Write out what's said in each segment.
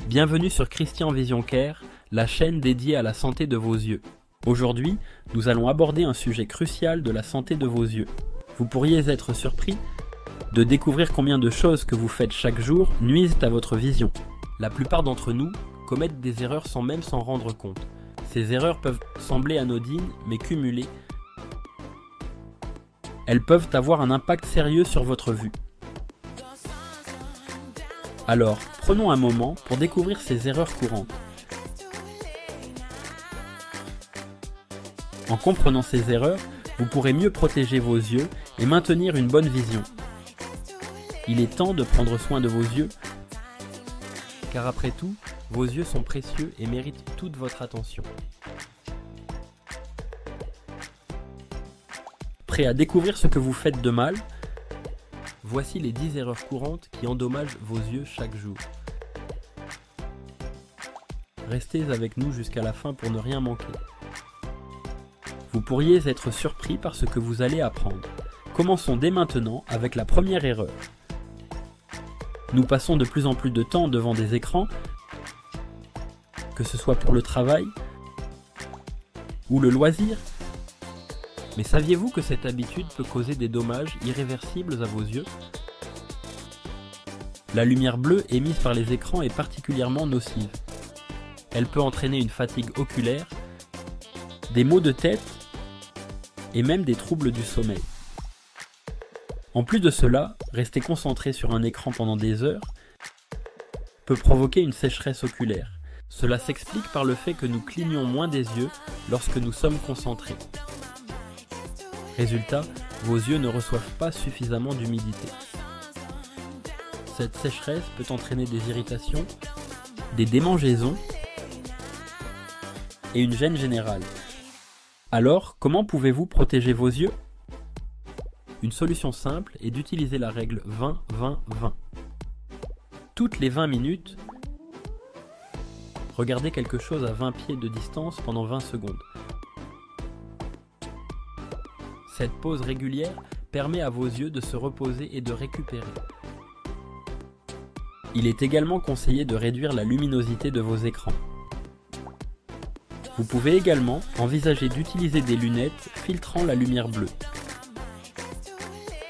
Bienvenue sur Christian Vision Care, la chaîne dédiée à la santé de vos yeux. Aujourd'hui, nous allons aborder un sujet crucial de la santé de vos yeux. Vous pourriez être surpris de découvrir combien de choses que vous faites chaque jour nuisent à votre vision. La plupart d'entre nous commettent des erreurs sans même s'en rendre compte. Ces erreurs peuvent sembler anodines, mais cumulées, elles peuvent avoir un impact sérieux sur votre vue. Alors, prenons un moment pour découvrir ces erreurs courantes. En comprenant ces erreurs, vous pourrez mieux protéger vos yeux et maintenir une bonne vision. Il est temps de prendre soin de vos yeux, car après tout, vos yeux sont précieux et méritent toute votre attention. Prêt à découvrir ce que vous faites de mal ? Voici les 10 erreurs courantes qui endommagent vos yeux chaque jour. Restez avec nous jusqu'à la fin pour ne rien manquer. Vous pourriez être surpris par ce que vous allez apprendre. Commençons dès maintenant avec la première erreur. Nous passons de plus en plus de temps devant des écrans, que ce soit pour le travail ou le loisir. Mais saviez-vous que cette habitude peut causer des dommages irréversibles à vos yeux ? La lumière bleue émise par les écrans est particulièrement nocive. Elle peut entraîner une fatigue oculaire, des maux de tête et même des troubles du sommeil. En plus de cela, rester concentré sur un écran pendant des heures peut provoquer une sécheresse oculaire. Cela s'explique par le fait que nous clignons moins des yeux lorsque nous sommes concentrés. Résultat, vos yeux ne reçoivent pas suffisamment d'humidité. Cette sécheresse peut entraîner des irritations, des démangeaisons et une gêne générale. Alors, comment pouvez-vous protéger vos yeux ? Une solution simple est d'utiliser la règle 20-20-20. Toutes les 20 minutes, regardez quelque chose à 20 pieds de distance pendant 20 secondes. Cette pause régulière permet à vos yeux de se reposer et de récupérer. Il est également conseillé de réduire la luminosité de vos écrans. Vous pouvez également envisager d'utiliser des lunettes filtrant la lumière bleue.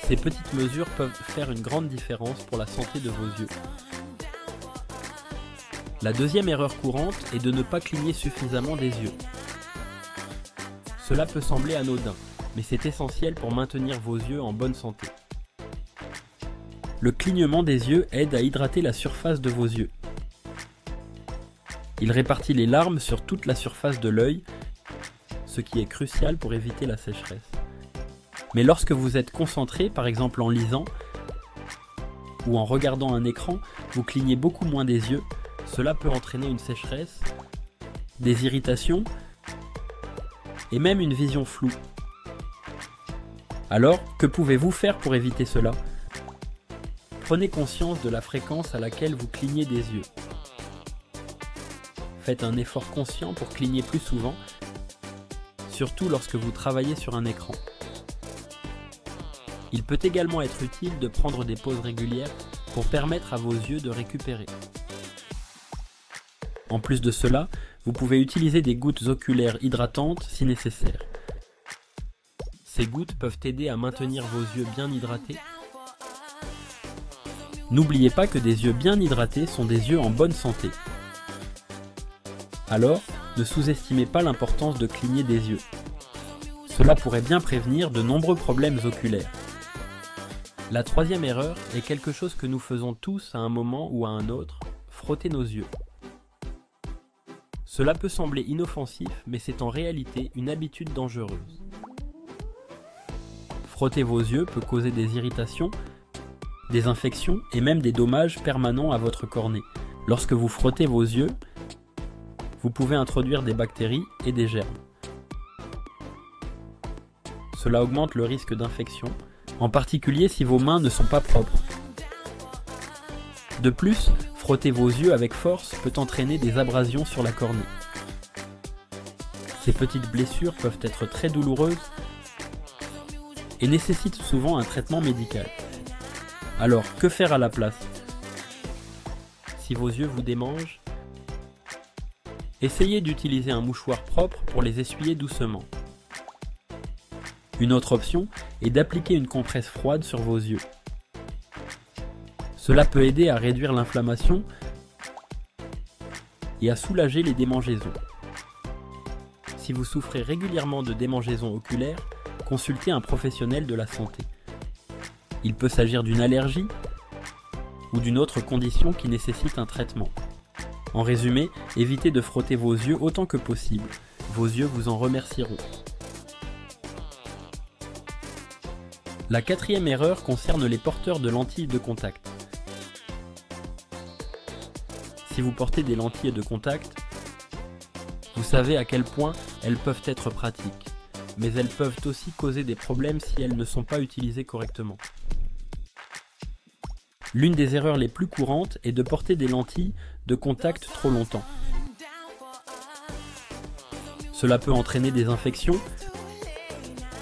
Ces petites mesures peuvent faire une grande différence pour la santé de vos yeux. La deuxième erreur courante est de ne pas cligner suffisamment des yeux. Cela peut sembler anodin, mais c'est essentiel pour maintenir vos yeux en bonne santé. Le clignement des yeux aide à hydrater la surface de vos yeux. Il répartit les larmes sur toute la surface de l'œil, ce qui est crucial pour éviter la sécheresse. Mais lorsque vous êtes concentré, par exemple en lisant ou en regardant un écran, vous clignez beaucoup moins des yeux. Cela peut entraîner une sécheresse, des irritations et même une vision floue. Alors, que pouvez-vous faire pour éviter cela ? Prenez conscience de la fréquence à laquelle vous clignez des yeux. Faites un effort conscient pour cligner plus souvent, surtout lorsque vous travaillez sur un écran. Il peut également être utile de prendre des pauses régulières pour permettre à vos yeux de récupérer. En plus de cela, vous pouvez utiliser des gouttes oculaires hydratantes si nécessaire. Ces gouttes peuvent aider à maintenir vos yeux bien hydratés. N'oubliez pas que des yeux bien hydratés sont des yeux en bonne santé. Alors, ne sous-estimez pas l'importance de cligner des yeux. Cela pourrait bien prévenir de nombreux problèmes oculaires. La troisième erreur est quelque chose que nous faisons tous à un moment ou à un autre, frotter nos yeux. Cela peut sembler inoffensif, mais c'est en réalité une habitude dangereuse. Frotter vos yeux peut causer des irritations, des infections et même des dommages permanents à votre cornée. Lorsque vous frottez vos yeux, vous pouvez introduire des bactéries et des germes. Cela augmente le risque d'infection, en particulier si vos mains ne sont pas propres. De plus, frotter vos yeux avec force peut entraîner des abrasions sur la cornée. Ces petites blessures peuvent être très douloureuses et nécessitent souvent un traitement médical. Alors, que faire à la place ? Si vos yeux vous démangent, Essayez d'utiliser un mouchoir propre pour les essuyer doucement. Une autre option est d'appliquer une compresse froide sur vos yeux. Cela peut aider à réduire l'inflammation et à soulager les démangeaisons. Si vous souffrez régulièrement de démangeaisons oculaires, consultez un professionnel de la santé. Il peut s'agir d'une allergie ou d'une autre condition qui nécessite un traitement. En résumé, évitez de frotter vos yeux autant que possible. Vos yeux vous en remercieront. La quatrième erreur concerne les porteurs de lentilles de contact. Si vous portez des lentilles de contact, vous savez à quel point elles peuvent être pratiques, mais elles peuvent aussi causer des problèmes si elles ne sont pas utilisées correctement. L'une des erreurs les plus courantes est de porter des lentilles de contact trop longtemps. Cela peut entraîner des infections,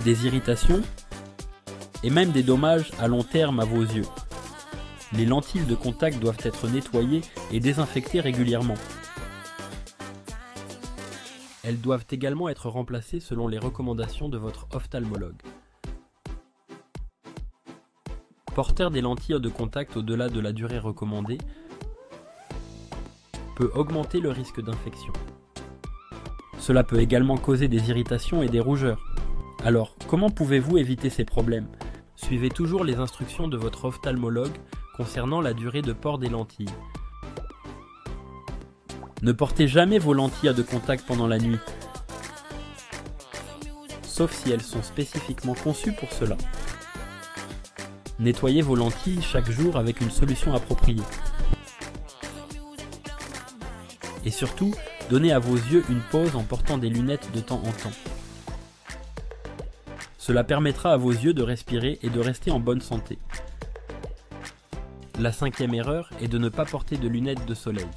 des irritations et même des dommages à long terme à vos yeux. Les lentilles de contact doivent être nettoyées et désinfectées régulièrement. Elles doivent également être remplacées selon les recommandations de votre ophtalmologue. Porter des lentilles de contact au-delà de la durée recommandée peut augmenter le risque d'infection. Cela peut également causer des irritations et des rougeurs. Alors, comment pouvez-vous éviter ces problèmes ? Suivez toujours les instructions de votre ophtalmologue concernant la durée de port des lentilles. Ne portez jamais vos lentilles de contact pendant la nuit, sauf si elles sont spécifiquement conçues pour cela. Nettoyez vos lentilles chaque jour avec une solution appropriée. Et surtout, donnez à vos yeux une pause en portant des lunettes de temps en temps. Cela permettra à vos yeux de respirer et de rester en bonne santé. La cinquième erreur est de ne pas porter de lunettes de soleil.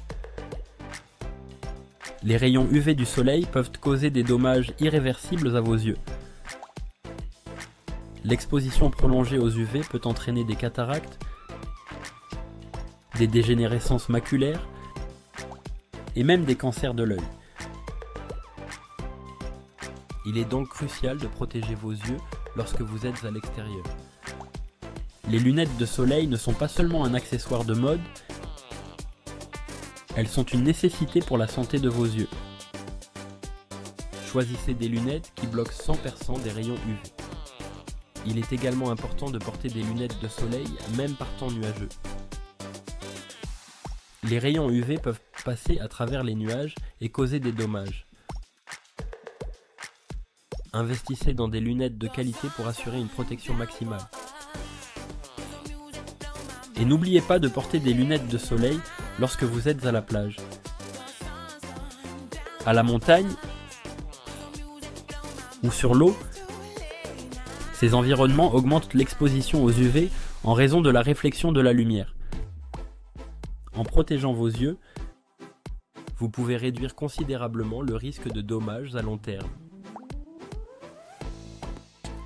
Les rayons UV du soleil peuvent causer des dommages irréversibles à vos yeux. L'exposition prolongée aux UV peut entraîner des cataractes, des dégénérescences maculaires et même des cancers de l'œil. Il est donc crucial de protéger vos yeux lorsque vous êtes à l'extérieur. Les lunettes de soleil ne sont pas seulement un accessoire de mode, elles sont une nécessité pour la santé de vos yeux. Choisissez des lunettes qui bloquent 100% des rayons UV. Il est également important de porter des lunettes de soleil même par temps nuageux. Les rayons UV peuvent passer à travers les nuages et causer des dommages. Investissez dans des lunettes de qualité pour assurer une protection maximale. Et n'oubliez pas de porter des lunettes de soleil lorsque vous êtes à la plage. À la montagne ou sur l'eau, ces environnements augmentent l'exposition aux UV en raison de la réflexion de la lumière. En protégeant vos yeux, vous pouvez réduire considérablement le risque de dommages à long terme.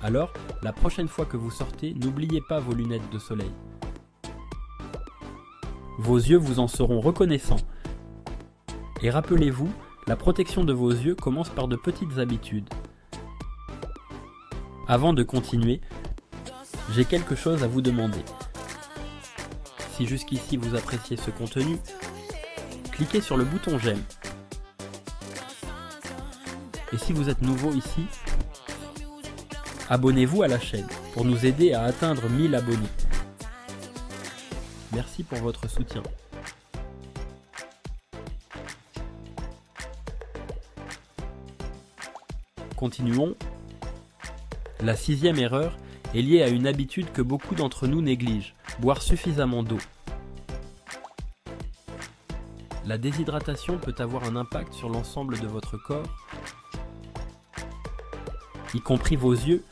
Alors, la prochaine fois que vous sortez, n'oubliez pas vos lunettes de soleil. Vos yeux vous en seront reconnaissants. Et rappelez-vous, la protection de vos yeux commence par de petites habitudes. Avant de continuer, j'ai quelque chose à vous demander. Si jusqu'ici vous appréciez ce contenu, cliquez sur le bouton j'aime. Et si vous êtes nouveau ici, abonnez-vous à la chaîne pour nous aider à atteindre 1000 abonnés. Merci pour votre soutien. Continuons. La sixième erreur est liée à une habitude que beaucoup d'entre nous négligent, boire suffisamment d'eau. La déshydratation peut avoir un impact sur l'ensemble de votre corps, y compris vos yeux.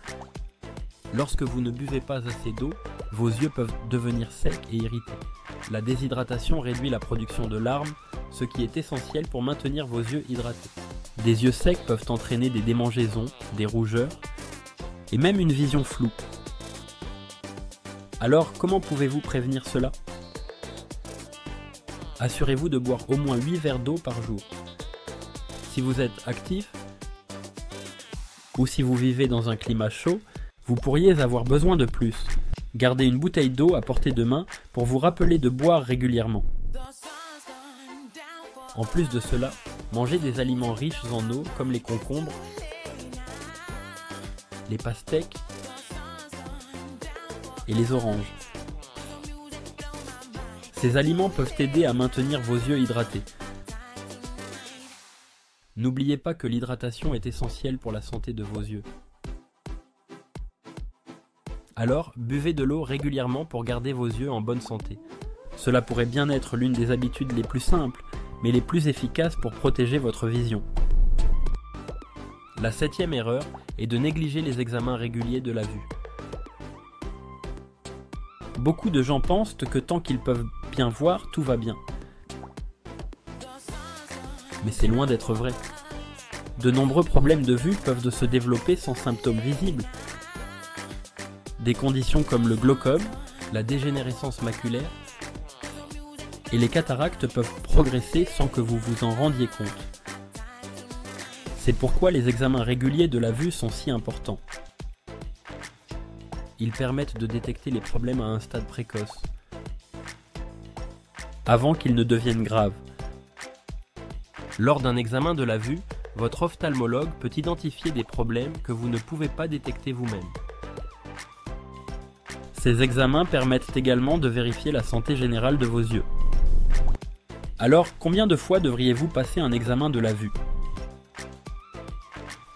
Lorsque vous ne buvez pas assez d'eau, vos yeux peuvent devenir secs et irrités. La déshydratation réduit la production de larmes, ce qui est essentiel pour maintenir vos yeux hydratés. Des yeux secs peuvent entraîner des démangeaisons, des rougeurs et même une vision floue. Alors, comment pouvez-vous prévenir cela ? Assurez-vous de boire au moins 8 verres d'eau par jour. Si vous êtes actif, ou si vous vivez dans un climat chaud, vous pourriez avoir besoin de plus. Gardez une bouteille d'eau à portée de main pour vous rappeler de boire régulièrement. En plus de cela, mangez des aliments riches en eau comme les concombres, les pastèques et les oranges. Ces aliments peuvent aider à maintenir vos yeux hydratés. N'oubliez pas que l'hydratation est essentielle pour la santé de vos yeux. Alors, buvez de l'eau régulièrement pour garder vos yeux en bonne santé. Cela pourrait bien être l'une des habitudes les plus simples, mais les plus efficaces pour protéger votre vision. La 7e erreur est de négliger les examens réguliers de la vue. Beaucoup de gens pensent que tant qu'ils peuvent bien voir, tout va bien. Mais c'est loin d'être vrai. De nombreux problèmes de vue peuvent se développer sans symptômes visibles. Des conditions comme le glaucome, la dégénérescence maculaire et les cataractes peuvent progresser sans que vous vous en rendiez compte. C'est pourquoi les examens réguliers de la vue sont si importants. Ils permettent de détecter les problèmes à un stade précoce, avant qu'ils ne deviennent graves. Lors d'un examen de la vue, votre ophtalmologue peut identifier des problèmes que vous ne pouvez pas détecter vous-même. Ces examens permettent également de vérifier la santé générale de vos yeux. Alors, combien de fois devriez-vous passer un examen de la vue?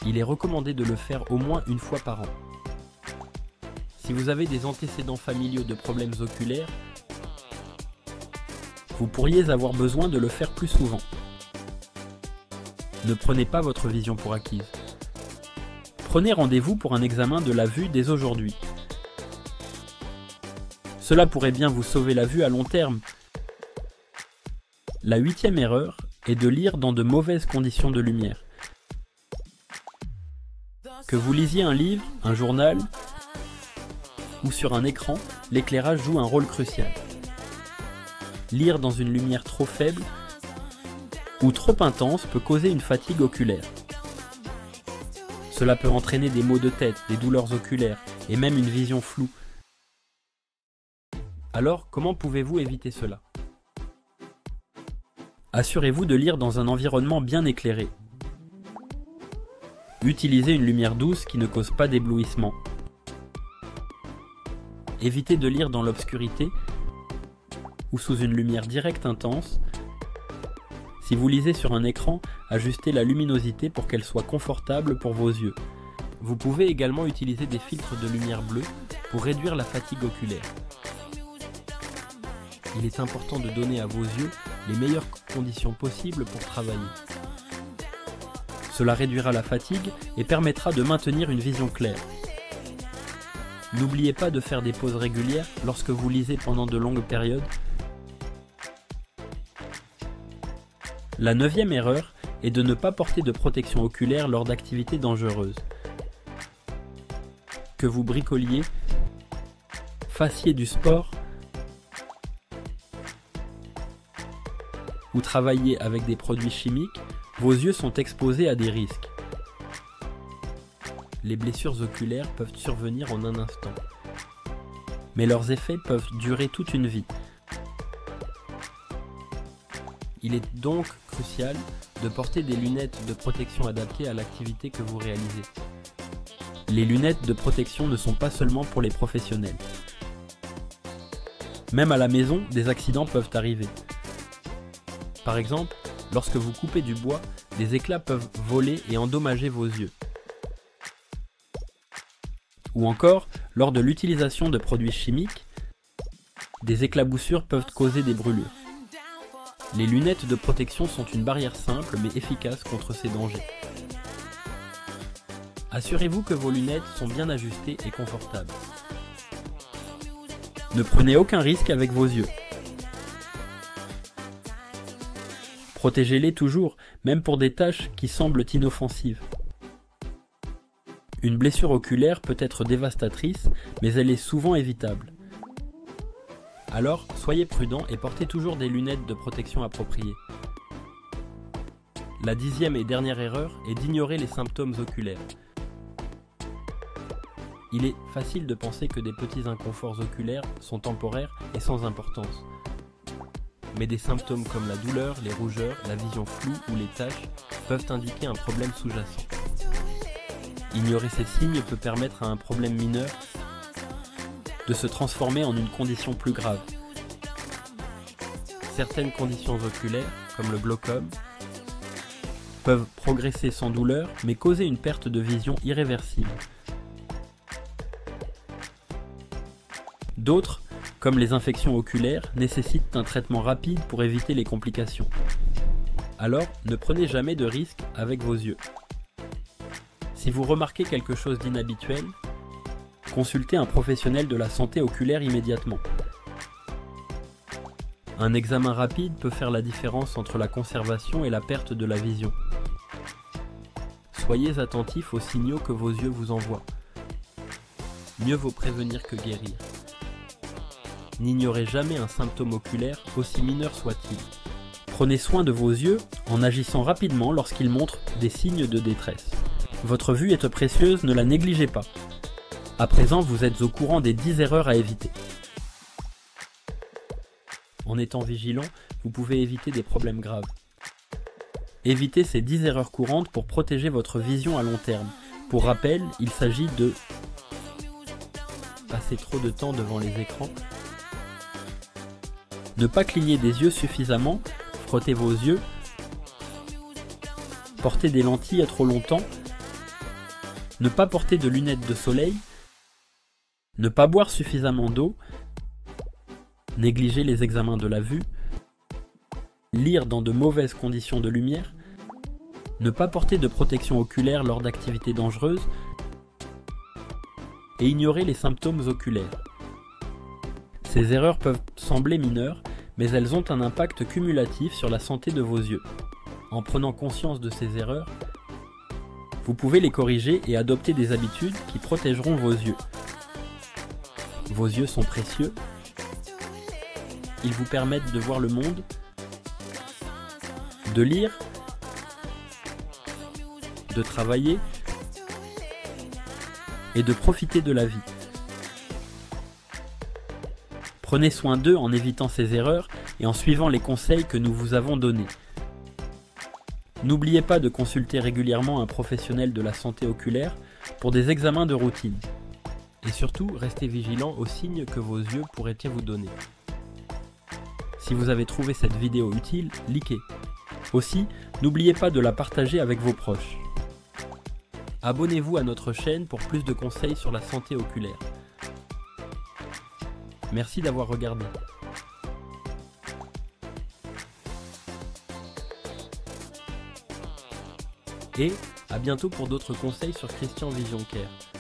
Il est recommandé de le faire au moins une fois par an. Si vous avez des antécédents familiaux de problèmes oculaires, vous pourriez avoir besoin de le faire plus souvent. Ne prenez pas votre vision pour acquise. Prenez rendez-vous pour un examen de la vue dès aujourd'hui. Cela pourrait bien vous sauver la vue à long terme. La 8e erreur est de lire dans de mauvaises conditions de lumière. Que vous lisiez un livre, un journal ou sur un écran, l'éclairage joue un rôle crucial. Lire dans une lumière trop faible ou trop intense peut causer une fatigue oculaire. Cela peut entraîner des maux de tête, des douleurs oculaires et même une vision floue. Alors, comment pouvez-vous éviter cela? Assurez-vous de lire dans un environnement bien éclairé. Utilisez une lumière douce qui ne cause pas d'éblouissement. Évitez de lire dans l'obscurité ou sous une lumière directe intense. Si vous lisez sur un écran, ajustez la luminosité pour qu'elle soit confortable pour vos yeux. Vous pouvez également utiliser des filtres de lumière bleue pour réduire la fatigue oculaire. Il est important de donner à vos yeux les meilleures conditions possibles pour travailler. Cela réduira la fatigue et permettra de maintenir une vision claire. N'oubliez pas de faire des pauses régulières lorsque vous lisez pendant de longues périodes. La 9e erreur est de ne pas porter de protection oculaire lors d'activités dangereuses. Que vous bricoliez, fassiez du sport ou travaillez avec des produits chimiques, vos yeux sont exposés à des risques. Les blessures oculaires peuvent survenir en un instant, mais leurs effets peuvent durer toute une vie. Il est donc crucial de porter des lunettes de protection adaptées à l'activité que vous réalisez. Les lunettes de protection ne sont pas seulement pour les professionnels. Même à la maison, des accidents peuvent arriver. Par exemple, lorsque vous coupez du bois, des éclats peuvent voler et endommager vos yeux. Ou encore, lors de l'utilisation de produits chimiques, des éclaboussures peuvent causer des brûlures. Les lunettes de protection sont une barrière simple mais efficace contre ces dangers. Assurez-vous que vos lunettes sont bien ajustées et confortables. Ne prenez aucun risque avec vos yeux. Protégez-les toujours, même pour des tâches qui semblent inoffensives. Une blessure oculaire peut être dévastatrice, mais elle est souvent évitable. Alors, soyez prudent et portez toujours des lunettes de protection appropriées. La 10e et dernière erreur est d'ignorer les symptômes oculaires. Il est facile de penser que des petits inconforts oculaires sont temporaires et sans importance. Mais des symptômes comme la douleur, les rougeurs, la vision floue ou les taches peuvent indiquer un problème sous-jacent. Ignorer ces signes peut permettre à un problème mineur de se transformer en une condition plus grave. Certaines conditions oculaires, comme le glaucome, peuvent progresser sans douleur, mais causer une perte de vision irréversible. D'autres, comme les infections oculaires, nécessitent un traitement rapide pour éviter les complications. Alors, ne prenez jamais de risques avec vos yeux. Si vous remarquez quelque chose d'inhabituel, consultez un professionnel de la santé oculaire immédiatement. Un examen rapide peut faire la différence entre la conservation et la perte de la vision. Soyez attentifs aux signaux que vos yeux vous envoient. Mieux vaut prévenir que guérir. N'ignorez jamais un symptôme oculaire, aussi mineur soit-il. Prenez soin de vos yeux en agissant rapidement lorsqu'ils montrent des signes de détresse. Votre vue est précieuse, ne la négligez pas. À présent, vous êtes au courant des 10 erreurs à éviter. En étant vigilant, vous pouvez éviter des problèmes graves. Évitez ces 10 erreurs courantes pour protéger votre vision à long terme. Pour rappel, il s'agit de passer trop de temps devant les écrans, ne pas cligner des yeux suffisamment, frotter vos yeux, porter des lentilles à trop longtemps, ne pas porter de lunettes de soleil, ne pas boire suffisamment d'eau, négliger les examens de la vue, lire dans de mauvaises conditions de lumière, ne pas porter de protection oculaire lors d'activités dangereuses et ignorer les symptômes oculaires. Ces erreurs peuvent sembler mineures, mais elles ont un impact cumulatif sur la santé de vos yeux. En prenant conscience de ces erreurs, vous pouvez les corriger et adopter des habitudes qui protégeront vos yeux. Vos yeux sont précieux. Ils vous permettent de voir le monde, de lire, de travailler et de profiter de la vie. Prenez soin d'eux en évitant ces erreurs et en suivant les conseils que nous vous avons donnés. N'oubliez pas de consulter régulièrement un professionnel de la santé oculaire pour des examens de routine. Et surtout, restez vigilant aux signes que vos yeux pourraient vous donner. Si vous avez trouvé cette vidéo utile, likez. Aussi, n'oubliez pas de la partager avec vos proches. Abonnez-vous à notre chaîne pour plus de conseils sur la santé oculaire. Merci d'avoir regardé. Et à bientôt pour d'autres conseils sur Christian Vision Care.